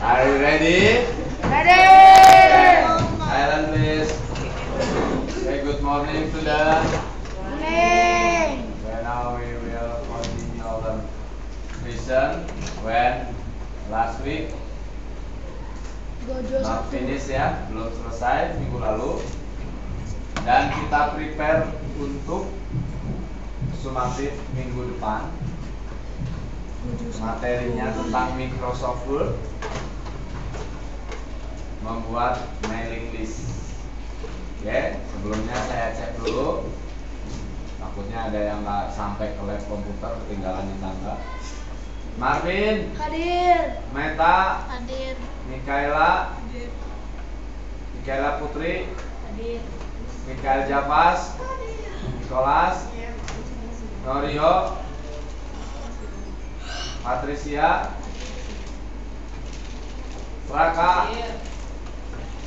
Are you ready? Ready. Silent please. Say good morning to the. Morning. Okay, now we will continue our lesson when last week Gojo not 1. finish ya, belum selesai minggu lalu. Dan kita prepare untuk sumatif minggu depan. Materinya tentang Microsoft Word, membuat mailing list. Oke, sebelumnya saya cek dulu. Takutnya ada yang nggak sampai ke lab komputer, ketinggalan di tangga. Marvin, Hadir. Meta, Hadir. Mikaela, Hadir. Mikaela Putri, Hadir. Mikael Javas, Nicholas, Norio, Patricia, Raka,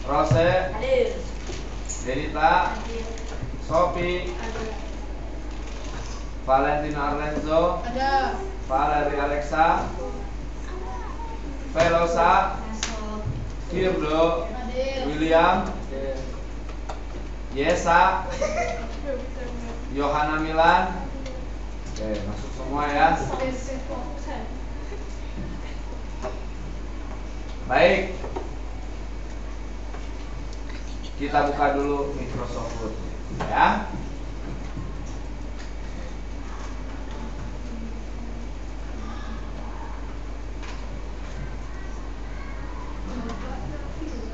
Rose, Hadir. Denita, Hadir. Sophie, Hadir. Valentino Arlenzo, Ada. Valerie Alexa, Velosa, Firdo, Hadir. William, Yesa, Yohana Milan. Oke, masuk semua ya. Baik. Kita buka dulu Microsoft Word ya.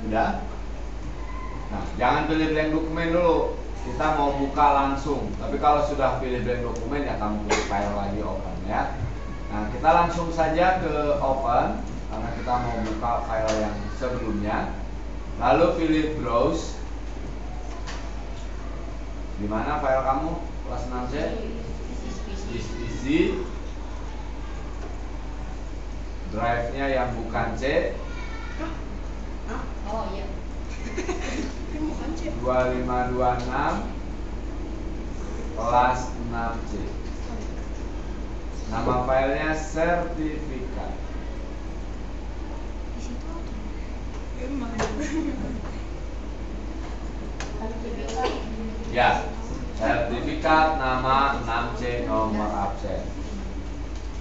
Udah? Nah, jangan pilih blank dokumen dulu. Kita mau buka langsung. Tapi kalau sudah pilih blank dokumen ya kamu klik file lagi open ya. Nah, kita langsung saja ke open karena kita mau buka file yang sebelumnya. Lalu pilih browse. Di mana file kamu? Kelas 6C? Isi drive-nya yang bukan C. Oh iya. 2526 kelas 6C. Nama filenya sertifikat. Di situ Ya, sertifikat nama 6C nomor absen.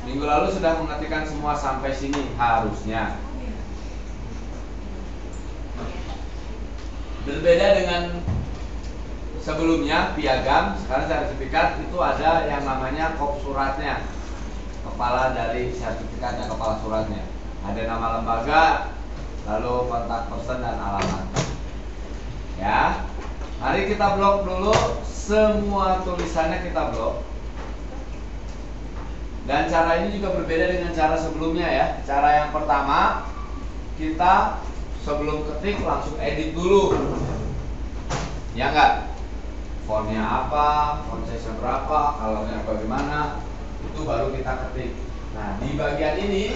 Minggu lalu sudah mengetikkan semua sampai sini harusnya. Berbeda dengan sebelumnya piagam, sekarang sertifikat itu ada yang namanya kop suratnya. Kepala dari sertifikatnya, kepala suratnya. Ada nama lembaga, lalu kontak person dan alamat. Ya. Mari kita blok dulu semua tulisannya, kita blok. Dan cara ini juga berbeda dengan cara sebelumnya ya. Cara yang pertama, kita sebelum ketik langsung edit dulu. Ya enggak? Fontnya apa, font size berapa, colornya bagaimana, itu baru kita ketik. Nah, di bagian ini,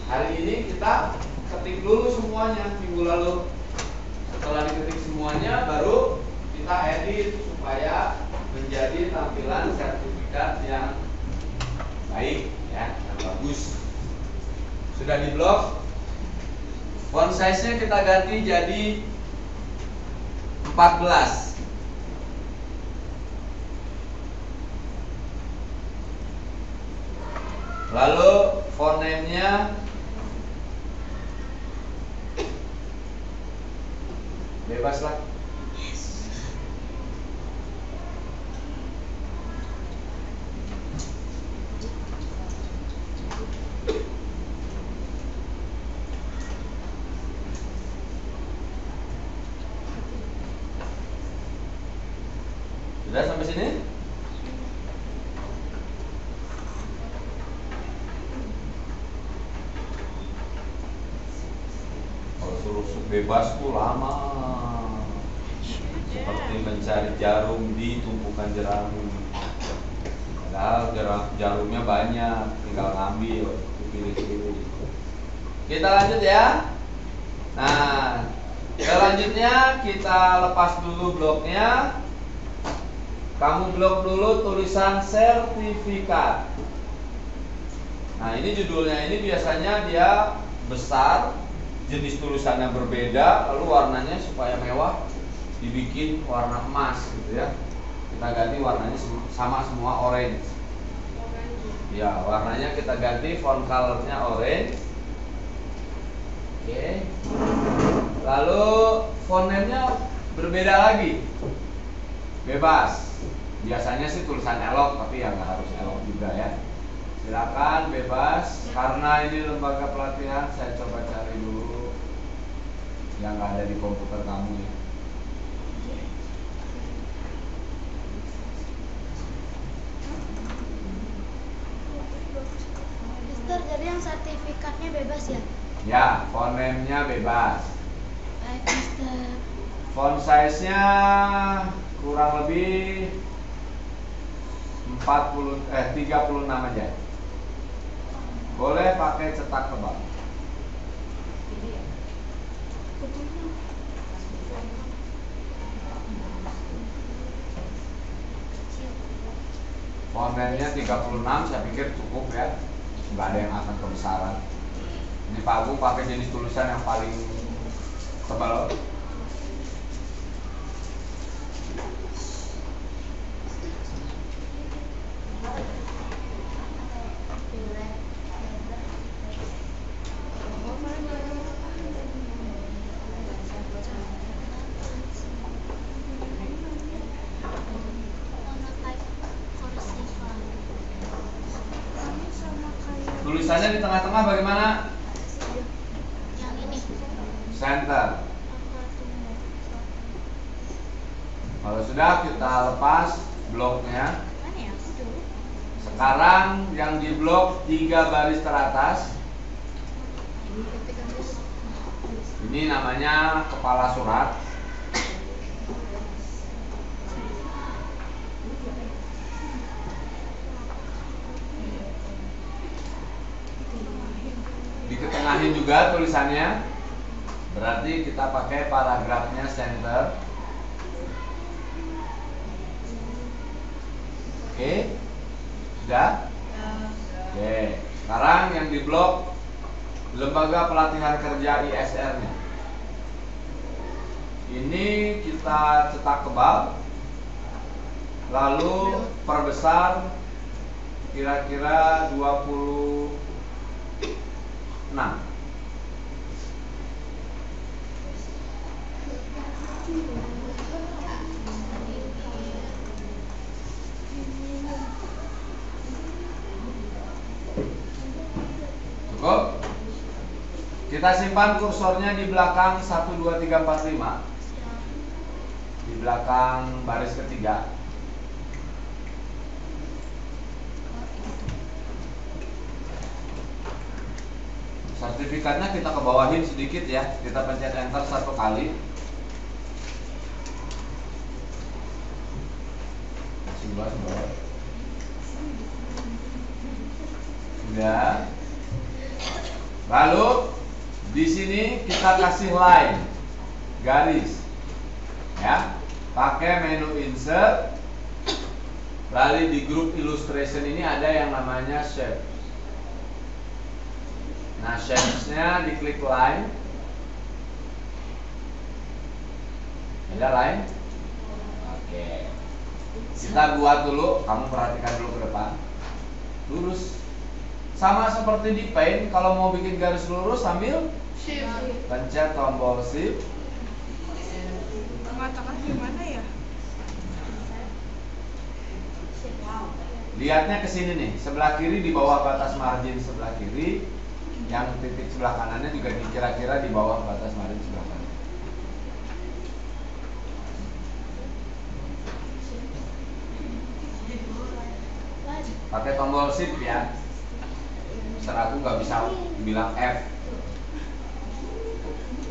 hari ini kita ketik dulu semuanya minggu lalu. Setelah diketik semuanya, baru kita edit supaya menjadi tampilan sertifikat yang baik ya, yang bagus. Sudah di blok. Font size-nya kita ganti jadi 14. Lalu font name-nya bebas lah. Sudah sampai sini? Kalau suruh bebas tuh lama. Seperti mencari jarum di tumpukan jeram. Padahal jarumnya banyak, tinggal ngambil, pilih-pilih. Kita lanjut ya. Nah, selanjutnya kita lepas dulu bloknya. Kamu blok dulu tulisan sertifikat. Nah, ini judulnya ini biasanya dia besar jenis tulisannya berbeda, lalu warnanya supaya mewah dibikin warna emas gitu ya. Kita ganti warnanya sama semua orange. Ya, warnanya kita ganti, font colornya orange. Oke. Lalu font name-nya berbeda lagi. Bebas. Biasanya sih tulisan elok, tapi ya nggak harus elok juga ya. Silakan bebas. Karena ini lembaga pelatihan, saya coba cari dulu yang nggak ada di komputer kamu ya. Mister, jadi yang sertifikatnya bebas ya? Ya, font name-nya bebas. Baik, Mister. Font size-nya kurang lebih 36 aja. Boleh pakai cetak tebal. Font name-nya 36, saya pikir cukup ya. Nggak ada yang akan kebesaran. Ini Pak Agung pakai jenis tulisan yang paling tebal. Tulisannya di tengah-tengah bagaimana? Yang ini. Center. Kalau sudah kita lepas bloknya. Mana ya? Sekarang yang di blok 3 baris teratas. Ini namanya kepala surat. Diketengahin juga tulisannya. Berarti kita pakai paragrafnya center. Oke. Sudah? Oke. Sekarang yang di blok lembaga pelatihan kerja ISR-nya. Ini kita cetak tebal. Lalu perbesar kira-kira 26. Cukup? Kita simpan kursornya di belakang 1, 2, 3, 4, 5. Di belakang baris ketiga. Sertifikatnya kita ke bawahin sedikit ya. Kita pencet enter 1 kali. Masih luas bawah. Sudah. Lalu di sini kita kasih line, garis, ya. Pakai menu insert. Lalu di grup illustration ini ada yang namanya shape. Nah, shapes-nya diklik line. Ada line? Oke. Kita buat dulu, kamu perhatikan dulu ke depan. Lurus. Sama seperti di Paint, kalau mau bikin garis lurus sambil Shift. pencet tombol Shift. Tengah-tengah gimana ya? Lihatnya ke sini nih, sebelah kiri di bawah batas margin sebelah kiri. Yang titik sebelah kanannya juga kira-kira di bawah batas margin sebelah kanan. Pakai tombol Shift ya. Setelah aku nggak bisa bilang F.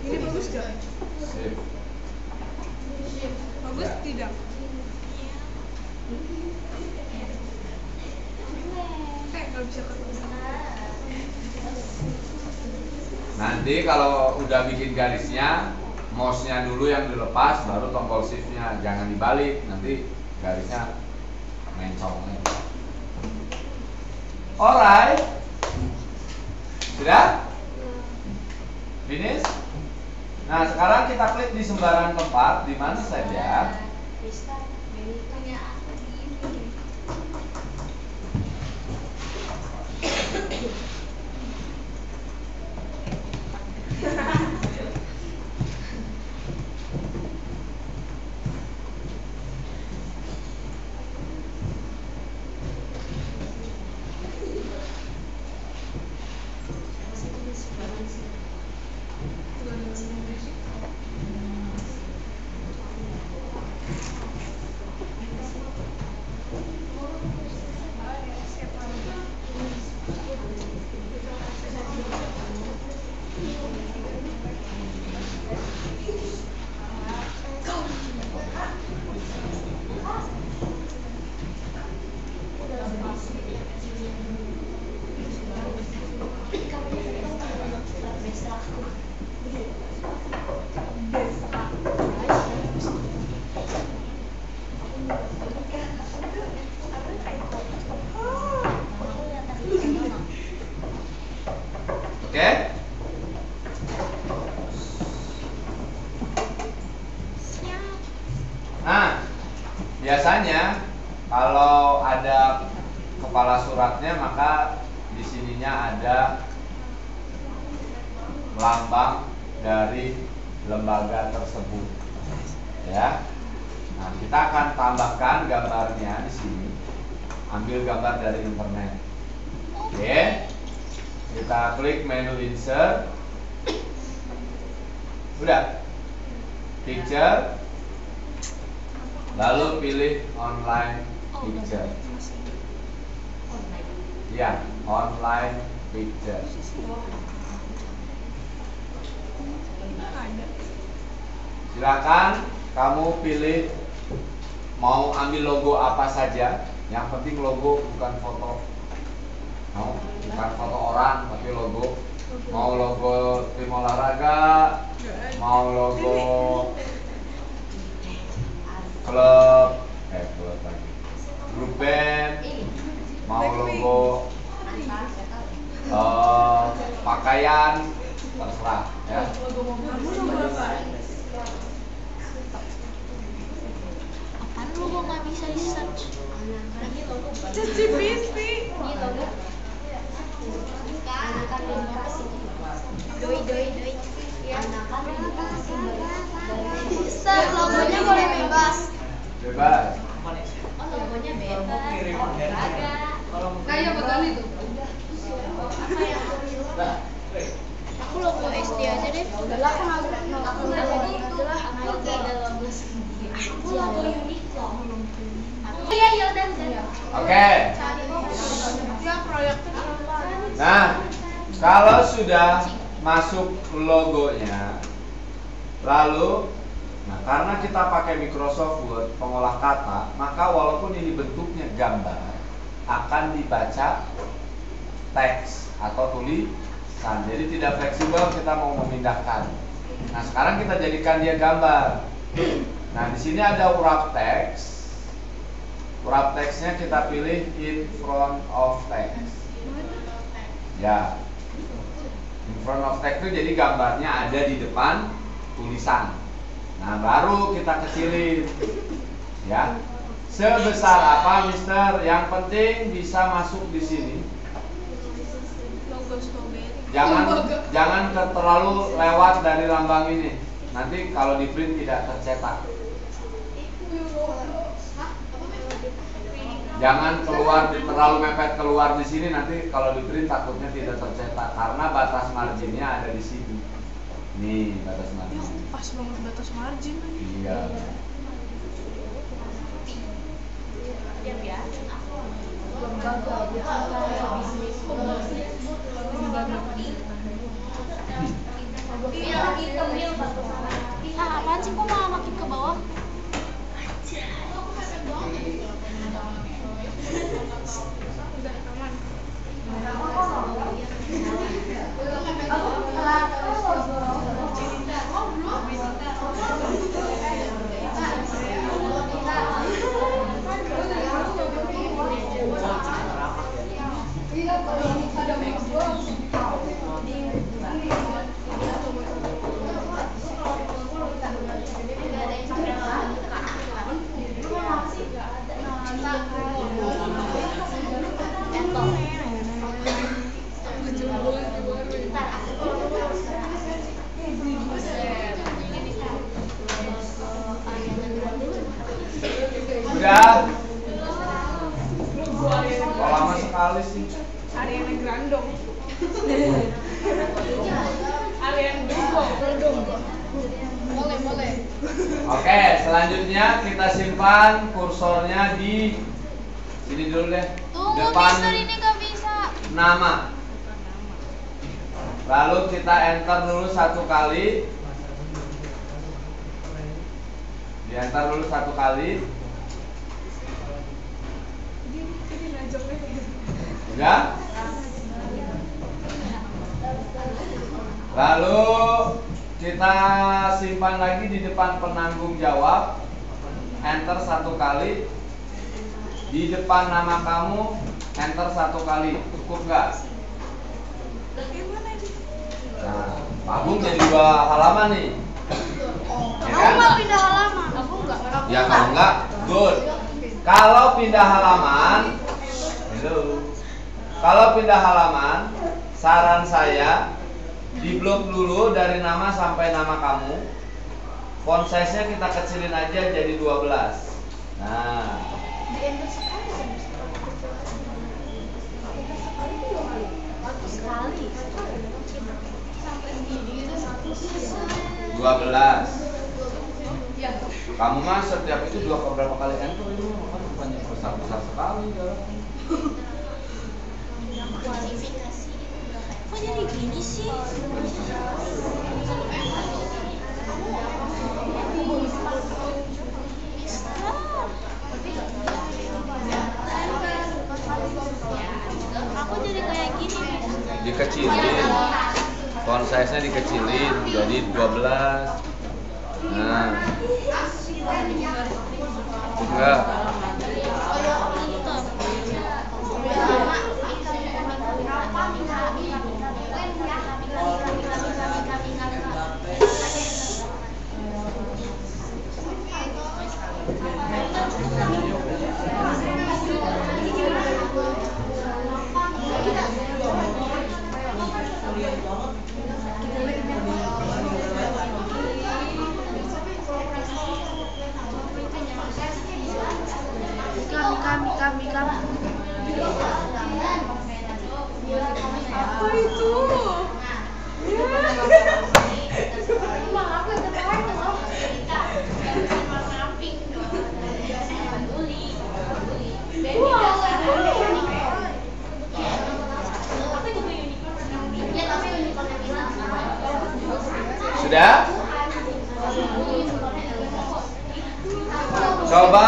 Ini bagus gak? Shift. Bagus Ya. tidak? Nggak bisa ketemu. Nanti kalau udah bikin garisnya, mouse-nya dulu yang dilepas, baru tombol shift-nya. Jangan dibalik, nanti garisnya mencong. Alright. Sudah? Finish? Nah, sekarang kita klik di sembarang tempat, di mana saja. Oke? Nah, biasanya kalau ada kepala suratnya maka di sininya ada lambang dari lembaga tersebut. Ya. Nah, kita akan tambahkan gambarnya di sini. Ambil gambar dari internet. Oke. Kita klik menu insert. Udah. Picture. Lalu pilih online picture. Ya, online picture. Silakan kamu pilih mau ambil logo apa saja. Yang penting logo, bukan foto. Bukan foto orang, tapi logo. Mau logo tim olahraga, mau logo klub lagi, grup band, mau logo pakaian, terserah ya. Apaan logo nggak bisa di search? CCTV. Doi. Mister, logonya boleh bebas. Bebas. Oh, logonya bebas. Olahraga. Kayak betul itu. Apa ya? Aku logo SD aja deh. Udah lah, aku nggak jadi itu. Aku ada logo sendiri. Aku logo unik loh. Iya, udah. Oke. Ya proyeknya. Nah, kalau sudah masuk logonya, lalu, nah karena kita pakai Microsoft Word pengolah kata, maka walaupun ini bentuknya gambar, akan dibaca teks atau tulisan. Jadi tidak fleksibel kita mau memindahkan. Nah sekarang kita jadikan dia gambar. Nah di sini ada wrap text. Wrap text-nya kita pilih in front of text. Ya, in front of text itu jadi gambarnya ada di depan tulisan. Nah, baru kita kecilin. Ya. Sebesar apa, Mister? Yang penting bisa masuk di sini. Logo strawberry. Jangan terlalu lewat dari lambang ini. Nanti kalau di print tidak tercetak. Jangan terlalu mepet keluar di sini, nanti kalau di print takutnya tidak tercetak karena batas marginnya ada di sini. Nih batas margin. Pas banget batas margin. Iya. Apaan sih, kok malah makin ke bawah? Udah aman. Sudah? Kok lama sekali sih? Ariana Grande. Ariana Grande. Boleh. Oke, selanjutnya kita simpan kursornya di sini dulu deh. Tunggu, Depan Mister, ini gak bisa. nama. Lalu kita enter dulu satu kali. Di enter dulu satu kali. Ini najoknya. Udah? Lalu kita simpan lagi di depan penanggung jawab. Enter satu kali. Di depan nama kamu enter satu kali. Cukup nggak? Gimana ini? Nah, Agung jadi 2 halaman nih. Ya Aku kan? nggak pindah halaman. Aku enggak. Ya kalau enggak, good. Kalau pindah halaman, hello. Kalau pindah halaman, saran saya diblok dulu dari nama sampai nama kamu. Font size-nya kita kecilin aja jadi 12. Nah, Di enter sekali kan? Sekali. Sampai segini itu 12. Ya. Kamu mah setiap itu berapa kali enter itu kan banyak besar-besar sekali ya. kualifikasi. Kok jadi gini sih? Aku jadi kayak gini, Mister. Dikecilin. Font size-nya dikecilin jadi 12. Nah. Enggak. Kami. Apa itu? Sudah? Coba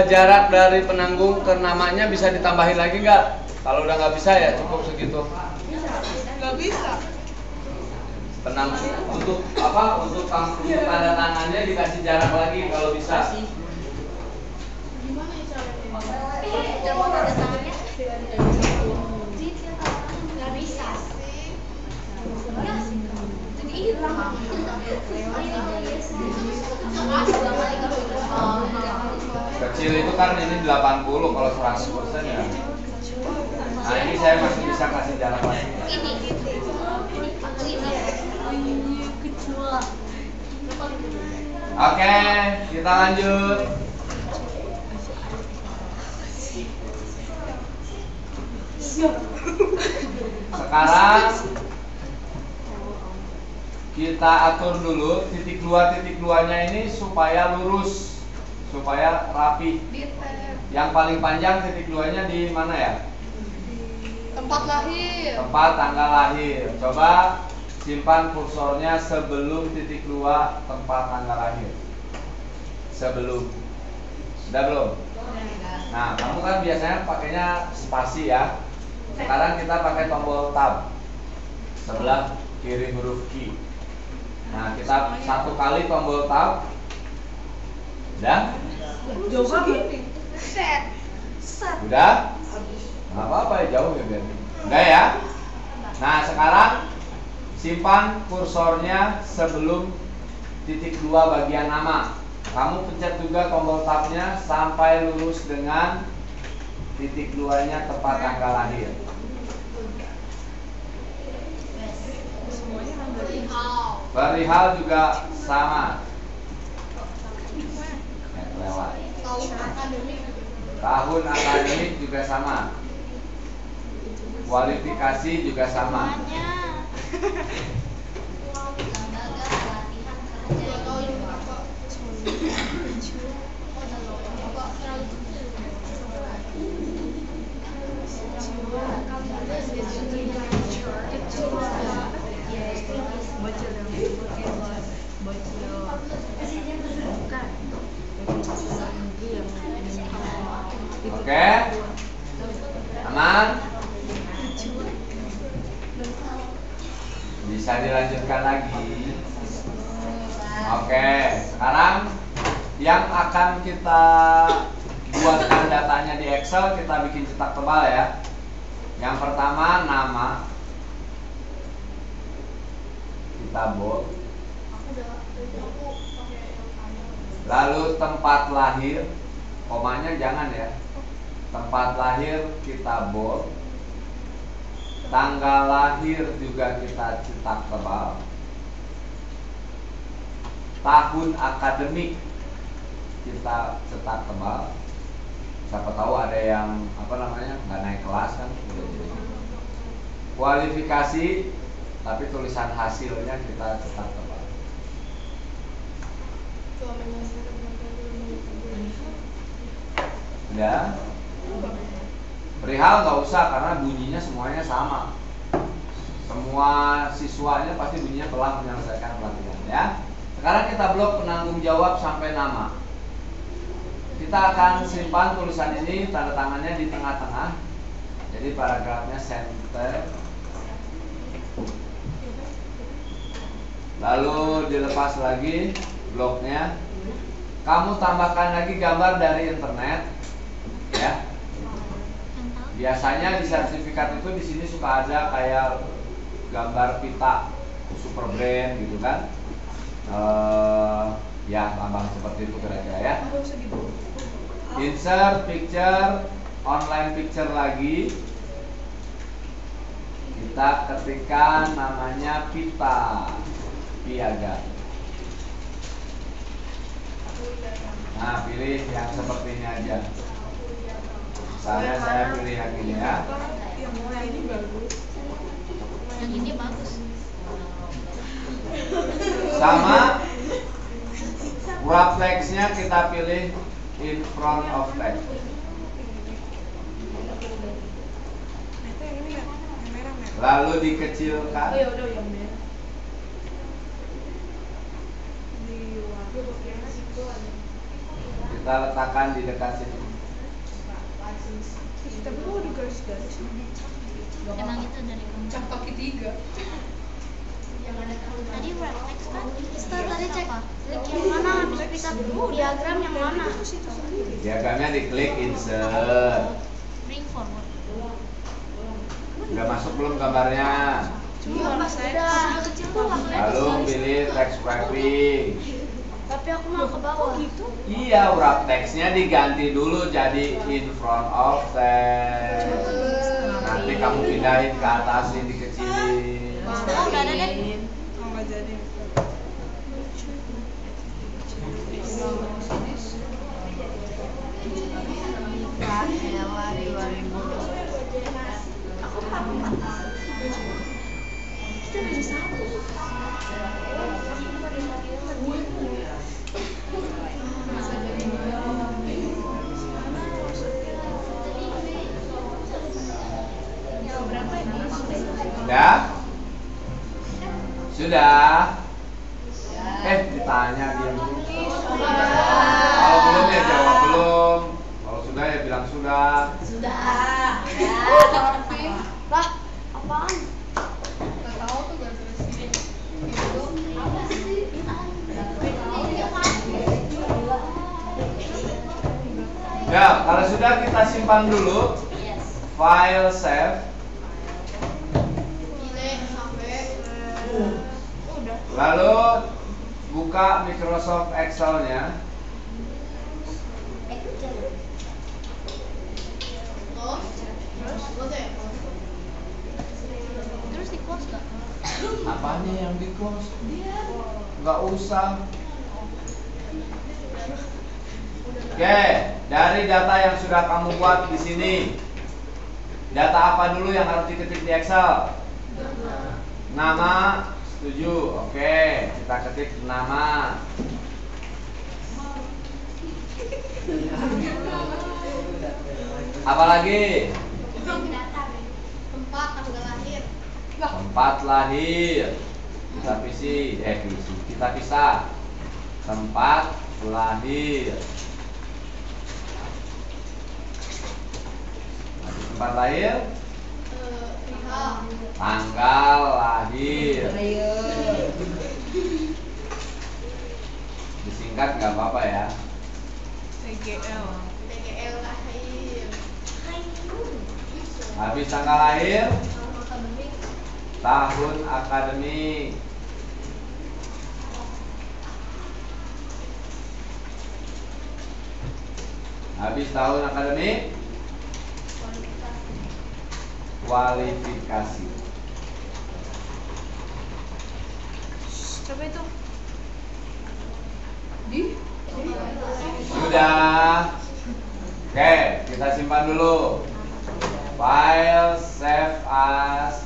jarak dari penanggung ke namanya bisa ditambahin lagi nggak? Kalau udah nggak bisa ya cukup segitu. Gak bisa. Penanggung untuk apa? Untuk tanda tangannya dikasih jarak lagi kalau bisa. Coba tanda tangannya. Nggak bisa. Jadi hilang. Kecil itu kan ini 80 kalau 100% ya. Nah ini saya masih bisa kasih jarak lagi. Ini. Oke, kita lanjut. Sekarang kita atur dulu titik duanya ini supaya lurus, supaya rapi. Yang paling panjang titik duanya di mana ya? Tempat lahir. Tempat tanggal lahir. Coba simpan kursornya sebelum titik 2 tempat tanggal lahir. Sebelum. Sudah belum? Nah, kamu kan biasanya pakainya spasi ya. Sekarang kita pakai tombol tab. Sebelah kiri huruf Q. Nah, kita satu kali tombol tab. Udah? Jauh segini. Set. Udah? Nggak apa-apa ya, jauh ya biar. Udah ya? Nah, sekarang simpan kursornya sebelum titik 2 bagian nama. Kamu pencet juga tombol tabnya sampai lurus dengan titik 2-nya tepat tanggal lahir. Perihal juga sama. Lewat. Tahun akademik juga sama. Kualifikasi juga sama. Oke, aman? Bisa dilanjutkan lagi. Oke, sekarang yang akan kita buatkan datanya di Excel, kita bikin cetak tebal ya. Yang pertama nama, kita bold. Lalu tempat lahir, komanya jangan ya. Tempat lahir kita bold. Tanggal lahir juga kita cetak tebal. Tahun akademik kita cetak tebal. Siapa tahu ada yang nggak naik kelas kan. Kualifikasi, tapi tulisan hasilnya kita cetak tebal. Udah? Perihal nggak usah karena bunyinya semuanya sama. Semua siswanya pasti bunyinya telah menyelesaikan pelatihan ya. Sekarang kita blok penanggung jawab sampai nama. Kita akan simpan tulisan ini, tanda tangannya di tengah-tengah. Jadi paragrafnya center. Lalu dilepas lagi bloknya. Kamu tambahkan lagi gambar dari internet, ya. Biasanya di sertifikat itu di sini suka ada kayak gambar pita super brand gitu kan. Ya lambang seperti itu kira-kira ya. Insert picture, online picture lagi. Kita ketikkan namanya pita piagam. Nah, pilih yang seperti ini aja. Saya pilih yang ini ya. Yang mana ini bagus. Yang ini bagus. Sama wrap text-nya kita pilih in front of text. Lalu dikecilkan. Oh ya udah yang merah. Kita letakkan di dekat sini. Tapi kok udah garis-garis. Emang itu dari kamu. Cap kaki 3. Tadi wrap text kan? Ustaz tadi cek klik yang mana habis bisa diagram yang mana? Diagramnya diklik insert. Bring forward. Udah masuk belum gambarnya? Cuma pas udah kecil tuh aku lihat Lalu pilih text wrapping. tapi aku mau ke bawah. Iya, wrap text-nya diganti dulu jadi in front of text. Nanti kamu pindahin ke atas ini dikecilin. Oh, udah ada deh. Oh nggak jadi. Sudah? Sudah? Ditanya dia dulu. Kalau belum ya jawab belum. Kalau sudah ya bilang sudah. Lah, apaan? Nggak tahu tuh garis-garis. Ya, kalau sudah kita simpan dulu. File save. Lalu buka Microsoft Excel-nya. Terus di close gak? Apanya yang di close? Nggak usah. Oke, dari data yang sudah kamu buat di sini, data apa dulu yang harus diketik di Excel? Nama, setuju. Oke, kita ketik nama. Apa lagi? Tempat tanggal lahir. Tempat lahir. Kita pisah. Tempat lahir. Tempat lahir. Tanggal lahir. Disingkat nggak apa-apa ya. TGL. TGL lahir. Habis tanggal lahir, tahun akademik. Habis tahun akademik, kualifikasi. Coba itu. Sudah. Oke, kita simpan dulu. File save as.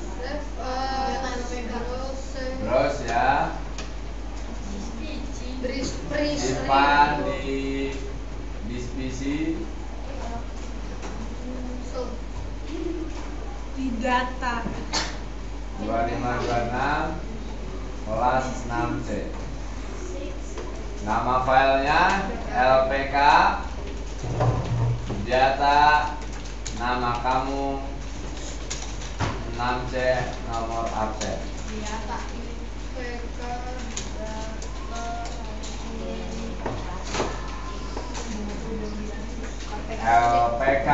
Terus ya. Simpan di dispisi. Di data. 2526 kelas 6C. Nama filenya LPK. Data nama kamu 6C, nomor absen. LPK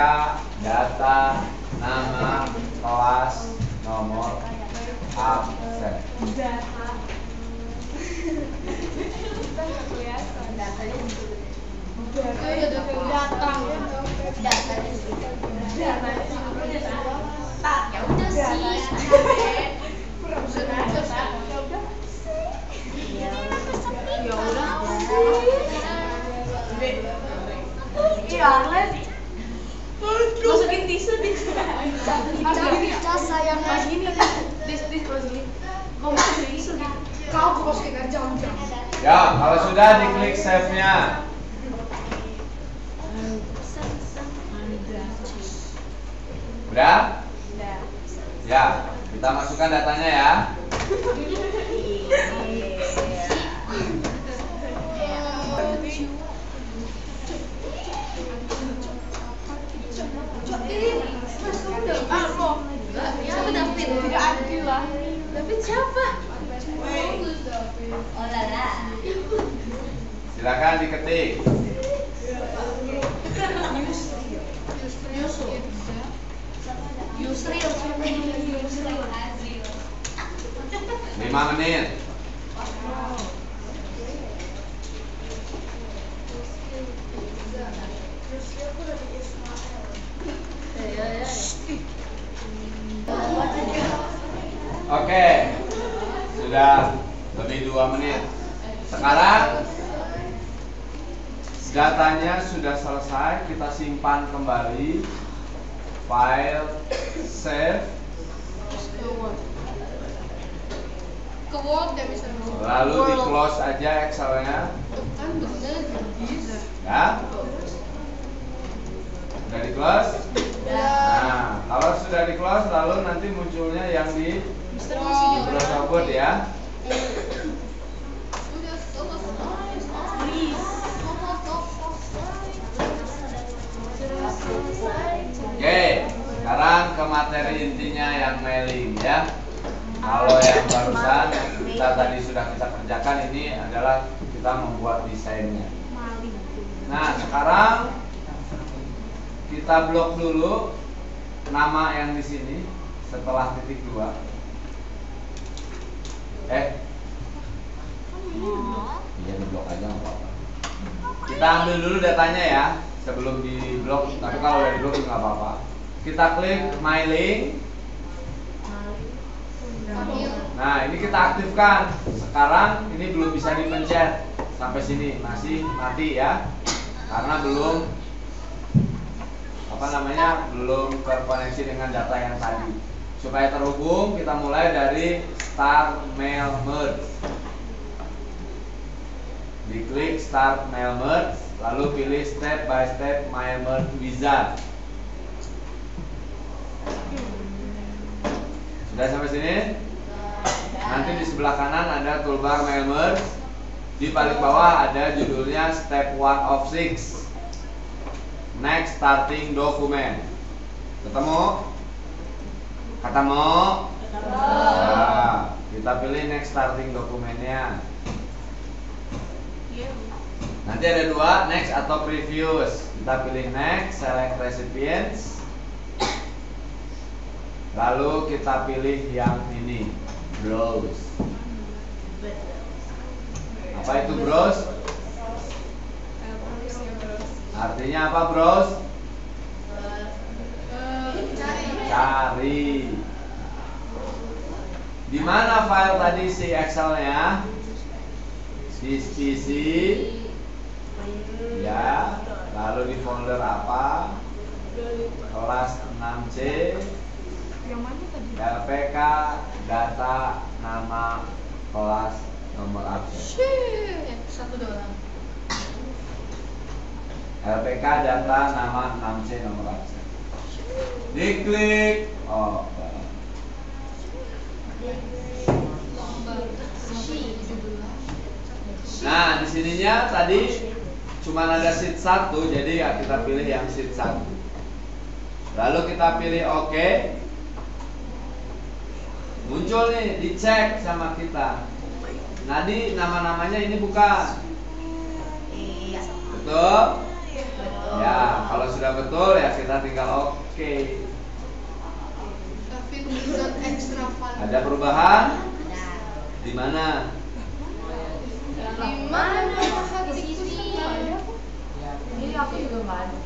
data nama kelas nomor absen. Ya udah sih. Ya udah. Iya, Arlen. Masukin tisu di Cas sayang Mas gini kan. Dis mas gini. Kau masukin tisu di. Kau masukin aja jangan. Ya, kalau sudah diklik save-nya. Udah? Ya, kita masukkan datanya ya. Siapa David? Tidak adil lah. David siapa? Oh lala. Silakan diketik. Yusril. 5 menit. Oke, sudah lebih 2 menit. Sekarang datanya sudah selesai, kita simpan kembali. File save. Ke Word ya bisa. Lalu di close aja Excelnya. Kan bener bisa. Ya. Sudah di close? Nah, kalau sudah di close lalu nanti munculnya yang di Microsoft Word ya. Udah selesai. Oke, sekarang ke materi intinya yang mailing ya. Kalau yang barusan yang kita tadi sudah kita kerjakan ini adalah kita membuat desainnya. Nah, sekarang kita blok dulu nama yang di sini setelah titik 2. Iya di blok aja nggak apa-apa. Kita ambil dulu datanya ya sebelum di blok. Tapi kalau udah di blok nggak apa-apa. Kita klik My Link. Nah ini kita aktifkan. Sekarang ini belum bisa dipencet sampai sini masih mati ya. karena belum belum terkoneksi dengan data yang tadi. Supaya terhubung, kita mulai dari Start Mail Merge. Diklik Start Mail Merge, lalu pilih Step by Step Mail Merge Wizard. Sudah sampai sini? Nanti di sebelah kanan ada toolbar Mail Merge. Di paling bawah ada judulnya Step 1 of 6. Next starting document. Ketemu? Nah, kita pilih next starting dokumennya. Nanti ada dua, next atau previous. Kita pilih next, select recipients. Lalu kita pilih yang ini, browse. Apa itu browse? Artinya apa browse? Cari. Di mana file tadi si Excelnya? Di PC. Ya. Lalu di folder apa? Kelas 6C. LPK data nama kelas nomor absen. Satu doang. LPK data nama 6C nomor absen. Diklik. Oh. Nah, di sininya tadi cuma ada sheet 1, jadi ya kita pilih yang sheet 1. Lalu kita pilih OK. Muncul nih, dicek sama kita. Nadi nama-namanya ini bukan? Betul? Ya, kalau sudah betul ya kita tinggal OK. Ada perubahan? Di mana? Ini aku juga nggak ada.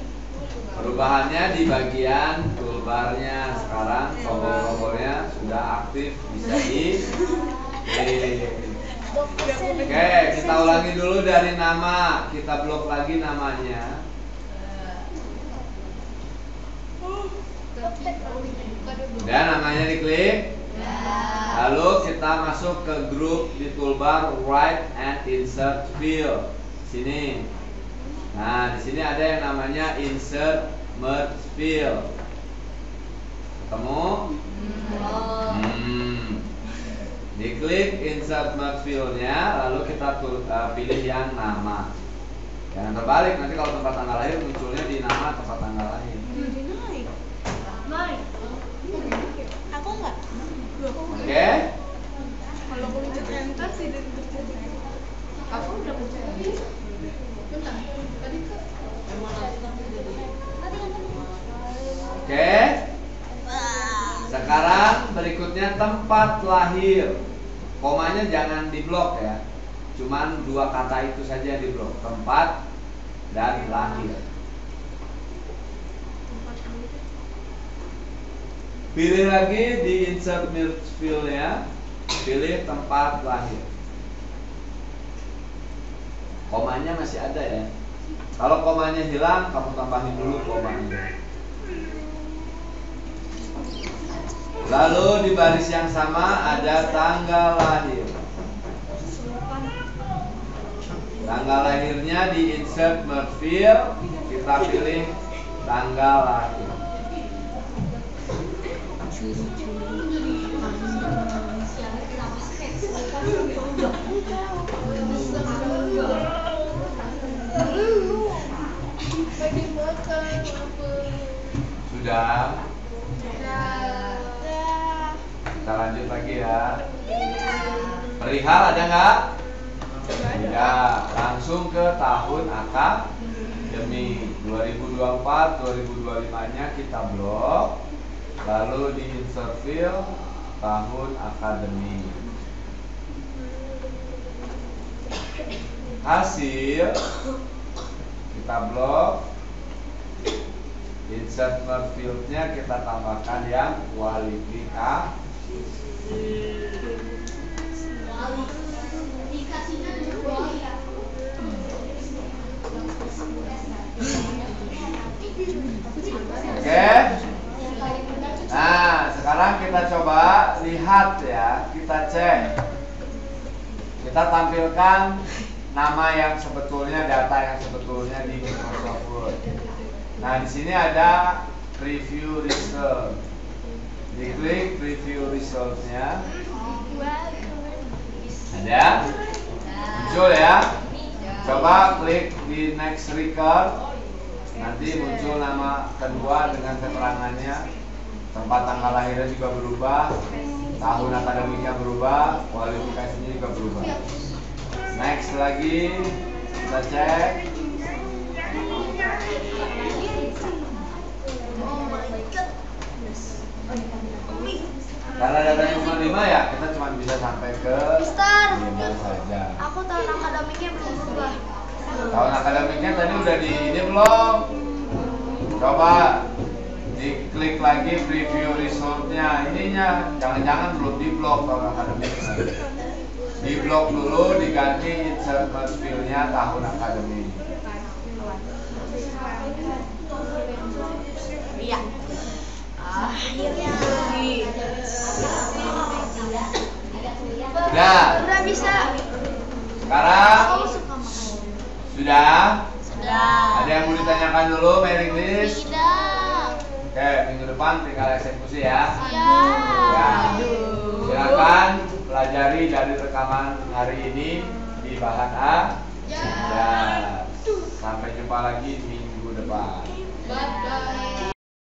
Perubahannya di bagian toolbarnya. Sekarang tombol-tombolnya sudah aktif, bisa diklik. Oke, kita ulangi dulu dari nama. Kita blok lagi namanya. Dan namanya diklik. Lalu kita masuk ke grup di toolbar Write and Insert Field. Sini. Nah, di sini ada yang namanya Insert Merge Field. Ketemu? Diklik Insert Merge Field-nya, lalu kita pilih yang nama. Jangan terbalik, nanti kalau tempat tanggal lahir munculnya di nama tempat tanggal lahir. Naik. Aku enggak. Oke? Kalau aku pencet enter sih dari terjadi. Aku udah pencet. Bentar. Tadi ke Oke? Sekarang berikutnya tempat lahir. Komanya jangan diblok ya. Cuman dua kata itu saja diblok, tempat dan lahir. Pilih lagi di insert merge field-nya, pilih tempat lahir. Komanya masih ada ya. Kalau komanya hilang, kamu tambahin dulu komanya. Lalu di baris yang sama ada tanggal lahir. Tanggal lahirnya di insert merge field, kita pilih tanggal lahir. Sudah. Kita lanjut lagi ya. Perihal ada nggak? Tidak. Langsung ke tahun akademi 2024-2025-nya kita blok. Lalu di insert field tahun akademi. Hasil kita blok. Insert merge field-nya kita tambahkan yang kualifikasi. Kita tampilkan nama yang sebetulnya, data yang sebetulnya di Microsoft Word. Nah, di sini ada preview result. Diklik preview resultnya. Ada? Muncul ya? Coba klik di next record. Nanti muncul nama kedua dengan keterangannya. Tempat tanggal lahirnya juga berubah. Tahun akademiknya berubah. Kualifikasinya juga berubah. Next lagi. Kita cek. Karena datanya cuma 5 ya, kita cuma bisa sampai ke Mister, 5 saja. aku tahun akademiknya belum berubah. Tahun akademiknya tadi udah di ini belum? Coba diklik lagi preview resultnya. Ininya jangan-jangan belum di blok tahun akademiknya. Di blok dulu, diganti insert field-nya tahun akademik. Iya. Akhirnya. Udah bisa. Sekarang Aku suka makan. sudah? Sudah. Ada yang mau ditanyakan dulu, mailing list? Tidak. Oke, minggu depan tinggal eksekusi ya. Ya. Ya. Silakan pelajari dari rekaman hari ini di bahan A. Ya. Sampai jumpa lagi minggu depan. Bye bye.